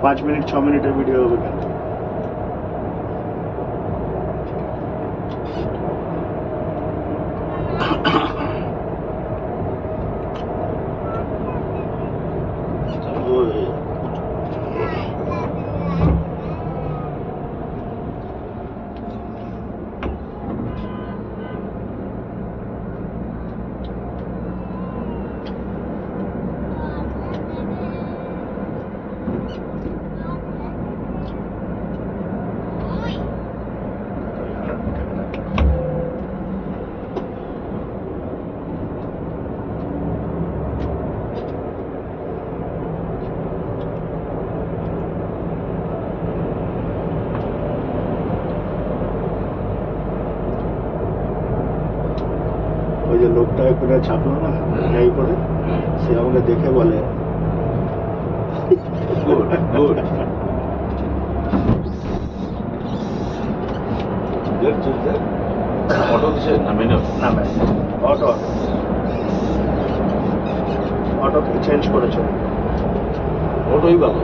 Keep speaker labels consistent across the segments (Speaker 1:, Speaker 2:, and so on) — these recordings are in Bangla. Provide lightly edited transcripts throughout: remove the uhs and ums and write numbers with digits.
Speaker 1: 5 মিনিট 6 মিনিটের ভিডিও হবে কেন? ওই যে লোকটা এখানে ছাপলো না এই করে, সে আমাকে দেখে বলে
Speaker 2: গুড গুড অটো দিছে না মেনু
Speaker 1: না ম্যাম অটো অটো চেঞ্জ করেছে।
Speaker 2: অটোই ভালো,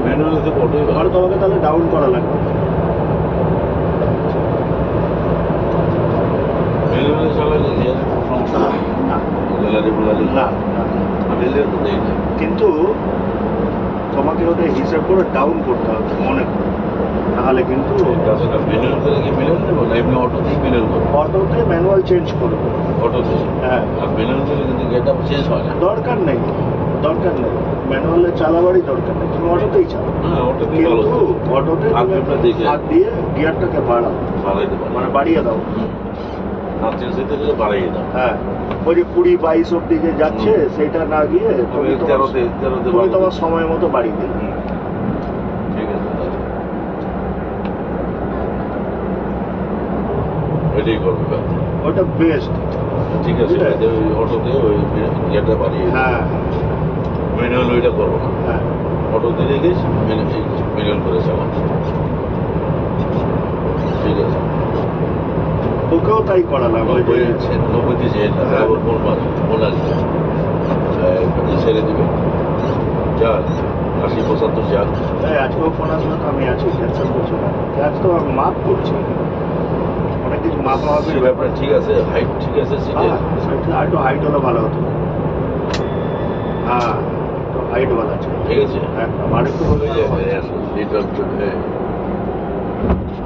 Speaker 2: ম্যানুয়াল থেকে অটোই
Speaker 1: আর
Speaker 2: ভালো।
Speaker 1: তোমাকে তাহলে ডাউন করা লাগবে।
Speaker 2: ম্যানুয়ালে চালালে যে সমস্যা হয়
Speaker 1: না
Speaker 2: গ্যালারি বুলারি
Speaker 1: না
Speaker 2: রেলে তো দেয় না।
Speaker 1: কিন্তু তোমাকে ওদের হিসাব করে ডাউন করতে হবে মনে করে, তাহলে কিন্তু
Speaker 2: কাজটা ম্যানুয়াল করে কি মিলেন দেবো না এমনি অটোতেই ম্যানুয়াল করবো।
Speaker 1: অটোতে ম্যানুয়াল চেঞ্জ করবে।
Speaker 2: অটোতে
Speaker 1: হ্যাঁ
Speaker 2: আর ম্যানুয়াল করে কিন্তু গেট আপ চেঞ্জ হয় না।
Speaker 1: দরকার নেই, দরকার নেই ম্যানুয়ালে চালাবারই দরকার নেই, তুমি অটোতেই চালাও।
Speaker 2: হ্যাঁ অটোতেই ভালো।
Speaker 1: কিন্তু অটোতে তুমি
Speaker 2: আগ্রহটা দেখে
Speaker 1: হাত দিয়ে গিয়ারটাকে বাড়াও,
Speaker 2: বাড়াইতে পারে
Speaker 1: মানে বাড়িয়ে দাও।
Speaker 2: হাত চেঞ্জ হইতে গেলে বাড়াইয়ে দাও।
Speaker 1: হ্যাঁ ওই যে 20-22 অব্দি যে যাচ্ছে সেটা না গিয়ে তুমি
Speaker 2: তেরোতে
Speaker 1: তোমার সময় মতো বাড়িয়ে দিলে।
Speaker 2: ঠিক আছে এটাই করবে ব্যাপার।
Speaker 1: ওটা বেস্ট।
Speaker 2: ঠিক আছে
Speaker 1: বুঝলে?
Speaker 2: ওই অটোতে ওই ইয়েটা বাড়িয়ে
Speaker 1: হ্যাঁ
Speaker 2: ম্যানুয়াল ওইটা করবো না।
Speaker 1: হ্যাঁ
Speaker 2: অটোতে রেখে ম্যানুয়াল করে চালাম। ঠিক আছে
Speaker 1: ওকেও তাই করালাম। ওই যে
Speaker 2: 90 যে আবার ফোন পাবে ফোন আসবে ছেড়ে দিবে যাক 80-75 যাক।
Speaker 1: এই আজকেও ফোন আসলো তো আমি আছি, ক্যান্সেল করছি না। আজ তো আমি মাপ করছি, অনেক কিছু মাপা হবে।
Speaker 2: সে ব্যাপারে ঠিক আছে হাইট ঠিক আছে সিটের
Speaker 1: আর একটু হাইট হলে ভালো হতো। হ্যাঁ একটু হাইট বালা আছে।
Speaker 2: ঠিক আছে
Speaker 1: একদম আর একটু হলে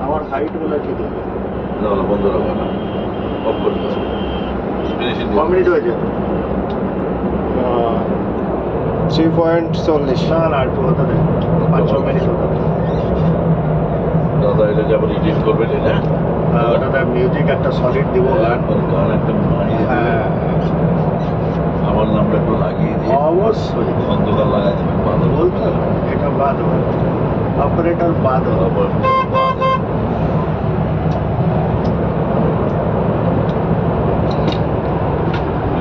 Speaker 1: আমার হাইট হলে ঠিক লাগে।
Speaker 2: না বন্ধ রাখবে না অফ করে দাও ফিনিশিং
Speaker 1: ক মিনিট হয়েছে?
Speaker 3: 3.40
Speaker 1: না না একটু হতে দেয়, 5-6 মিনিট হতে দেয়।
Speaker 2: দাদা এটা যে আবার এডিট করবেন এটা
Speaker 1: ওটাতে মিউজিক একটা সলিড দিব।
Speaker 2: গান একটা বানিয়ে দিবেন
Speaker 1: হ্যাঁ
Speaker 2: আমার নামটা একটু লাগিয়ে দিয়ে
Speaker 1: অবশ্যই
Speaker 2: খন্দকার লাগাই দেবেন ভালো
Speaker 1: বলতে হবে, এটা বাদ হবে, অপারেটর বাদ হবে।
Speaker 2: আবার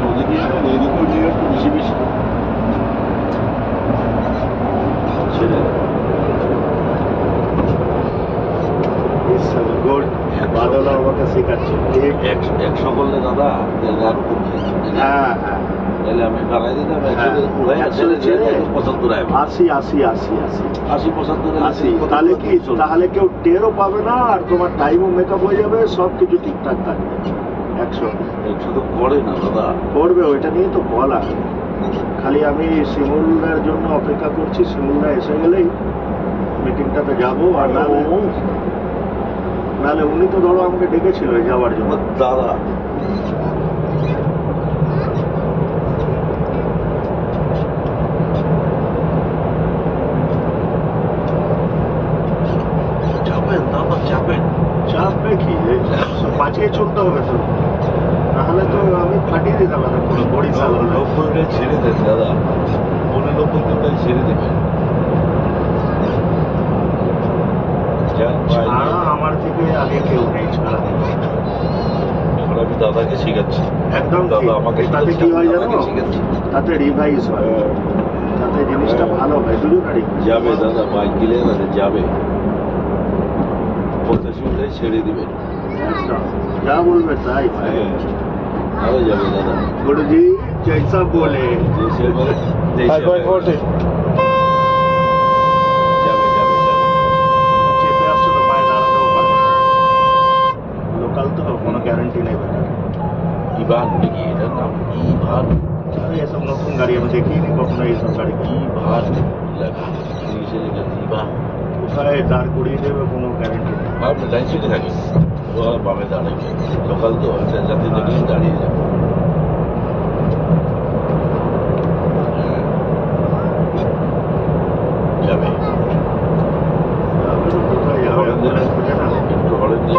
Speaker 2: ওদিকে এইদিকেও নিয়ে একটু বেশি বেশি ছেড়ে দেন।
Speaker 1: গুড বাদল আমাকে শেখাচ্ছে।
Speaker 2: একশো করলে দাদা তাহলে আরো কমছে
Speaker 1: হ্যাঁ হ্যাঁ
Speaker 2: তাহলে আমি বাড়াই দিতাম 75 আইবে
Speaker 1: 80 তাহলে কি, তাহলে কেউ টেরও পাবে না আর তোমার টাইমও মেকআপ হয়ে যাবে, সব কিছু ঠিকঠাক থাকবে। 100
Speaker 2: তো করে না দাদা
Speaker 1: করবে, ওইটা নিয়ে তো বলা। খালি আমি শিমুলদার জন্য অপেক্ষা করছি, শিমুলদা এসে গেলেই মিটিংটাতে যাবো। আর নাহলে উনি তো ধরো আমাকে ডেকেছিল যাওয়ার জন্য।
Speaker 2: দাদা চাপেন দাদা চাপেন
Speaker 1: চাপবে কি, 105 চলতে হবে তো, নাহলে তো আমি ফাটিয়ে দিতাম না পুরো বরিশাল।
Speaker 2: 90 ছেড়ে দেন দাদা 90 ছেড়ে দেবেন।
Speaker 1: ছাড়া আমার থেকে আগে কেউ নেই ছাড়া।
Speaker 2: এখন আমি দাদাকে শিখাচ্ছি
Speaker 1: একদম
Speaker 2: দাদা আমাকে
Speaker 1: তাতে কি হয় জানো,
Speaker 2: শিখাচ্ছি
Speaker 1: তাতে রিভাইজ হয়, তাতে জিনিসটা ভালো হয় দুজনেরই।
Speaker 2: যাবে দাদা বাইক গিলে না যাবে 85 ছেড়ে দিবে
Speaker 1: একদম যা বলবে তাই ভাই।
Speaker 2: আরো যাবে দাদা
Speaker 1: গুরুজি জৈসা বলে।
Speaker 3: 5.40
Speaker 2: যাবে
Speaker 1: দাঁড় করিয়ে দেবে কোনো গ্যারেন্টি নেই।
Speaker 2: আপনি লাইন সিটে থাকেন, ও বামে দাঁড়াবে, লোকাল তো একটা যাত্রী দেখলেন দাঁড়িয়ে যাবে। হ্যাঁ। যাবে
Speaker 1: তাহলে তো কোথায় যাবে, অ্যাম্বুলেন্স খুঁজে না।
Speaker 2: একটু হরেন দিয়ে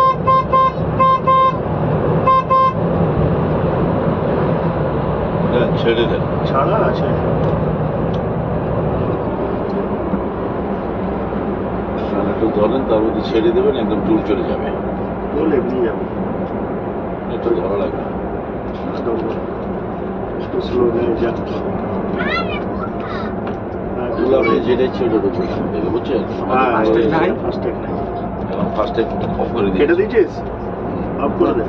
Speaker 2: ছেড়ে দেন।
Speaker 1: ছাড়া আছে।
Speaker 2: আর একটু ধরেন, তার মধ্যে ছেড়ে দেবেন, একদম টুল চলে যাবে।
Speaker 1: বল এমনি যাবে,
Speaker 2: একটু ধরা লাগবে।
Speaker 1: একটু স্লো হয়ে যাক।
Speaker 2: টুল আপনি যেটা ইচ্ছে ওটার উপরে দেবে, বুঝছেন?
Speaker 1: হ্যাঁ,
Speaker 2: ফার্স্ট
Speaker 1: ফাস্ট্যাগ নাই।
Speaker 2: এখন ফার্স্ট অফ করে
Speaker 1: কেটে
Speaker 2: দিয়েছি।
Speaker 1: দিয়েছিস? অফ করে দে।